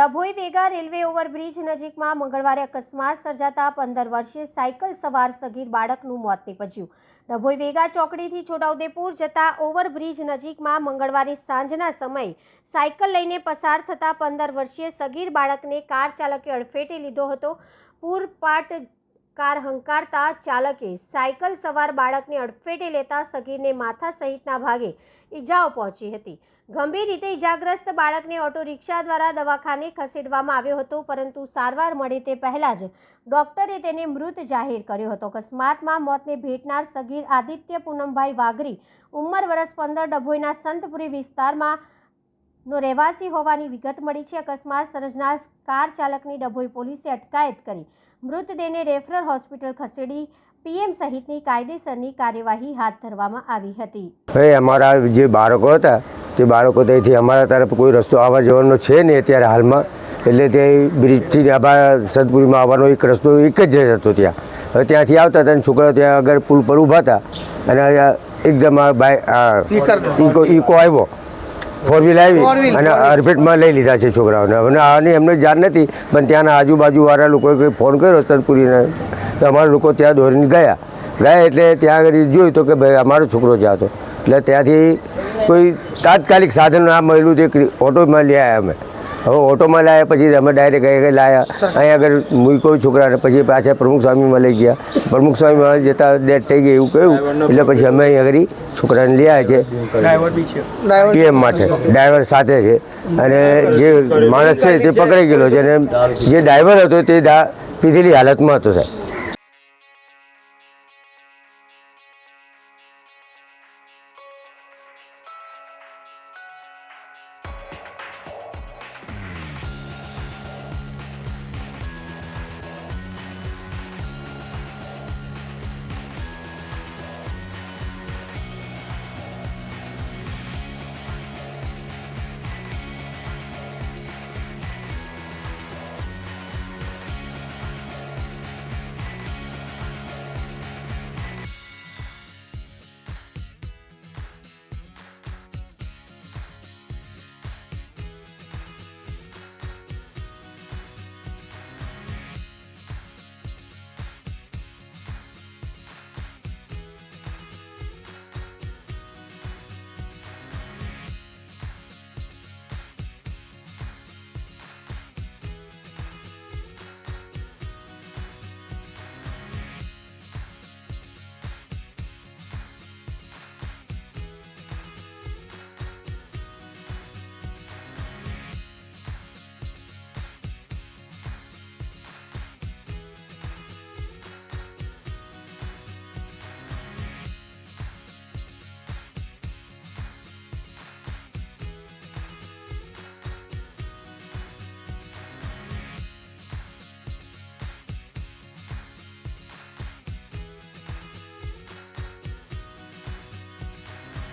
Dabhoi વેગા railway overbridge નજીકમાં મંગળવારે અકસ્માત સર્જાતા 15 વર્ષીય સાયકલ સવાર સગીર બાળકનું મોત નીપજ્યું। ડભોઈ વેગા ચોકડીથી છોટાઉદેપુર જતા ઓવરબ્રિજ નજીકમાં મંગળવારે સાંજના સમયે સાયકલ લઈને પસાર થતા 15 વર્ષીય સગીર બાળકને કાર ચાલકે અડફેટે લીધો હતો। પૂરપાટ કાર હંકારતા ચાલકે સાયકલ સવાર બાળકને અડફેટે લેતા સગીરને માથા સહિતના ભાગે ઈજાઓ પહોંચી હતી। ગંભીર રીતે ઈજાગ્રસ્ત બાળકને ઓટો રિક્ષા દ્વારા દવાખાને ખસેડવામાં આવ્યો હતો, પરંતુ સારવાર મળે તે પહેલા જ ડોક્ટરે તેને મૃત જાહેર કર્યો હતો। અકસ્માતમાં મોતને ભેટનાર સગીર આદિત્ય પૂનમભાઈ વાઘરી ઉંમર વર્ષ 15 ડભોઈના સંતપુરી વિસ્તારમાં નો રહેવાસી હોવાની વિગત મળી છે। અકસ્માત સર્જનાર કાર ચાલકની ડભોઈ પોલીસે અટકાયત કરી મૃતદેહને રેફરલ હોસ્પિટલ ખસેડી પીએમ સહિતની કાયદેસરની કાર્યવાહી હાથ ધરવામાં આવી હતી। અમારા જે બાળકો હતા તે બાળકો ત્યાંથી અમારા તરફ કોઈ રસ્તો આવવા જવાનો છે નહીં અત્યારે હાલમાં, એટલે તે બ્રિજથી અમારા સંતપુરીમાં આવવાનો એક રસ્તો એક જ હતો ત્યાં। હવે ત્યાંથી આવતા હતા અને છોકરાઓ ત્યાં આગળ પુલ પર ઊભા હતા અને એકદમ ઈકો આવ્યો, ફોર વ્હીલ આવી અને અડફેટમાં લઈ લીધા છે છોકરાઓને। અને આની એમને જાણ નથી, પણ ત્યાંના આજુબાજુવાળા લોકોએ ફોન કર્યો સંતપુરીને, તો અમારા લોકો ત્યાં દોરીને ગયા એટલે ત્યાં આગળ જોયું તો કે ભાઈ અમારો છોકરો જ હતો, એટલે ત્યાંથી કોઈ તાત્કાલિક સાધન ના મળ્યું તે ઓટોમાં લઈ આવ્યા અમે। હવે ઓટોમાં લાવ્યા પછી અમે ડાયરેક્ટ અહીં લાવ્યા, અહીં આગળ મૂક્યો છોકરાને, પછી પાછા પ્રમુખ સ્વામીમાં લઈ ગયા। પ્રમુખ સ્વામીમાં જતાં ડેથ થઈ ગઈ એવું કહ્યું, એટલે પછી અમે અહીં આગળ છોકરાને લઈ આવ્યા છે પીએમ માટે। ડ્રાઈવર સાથે છે અને જે માણસ છે તે પકડાઈ ગયેલો છે અને જે ડ્રાઈવર હતો તે પીધેલી હાલતમાં હતો સાહેબ।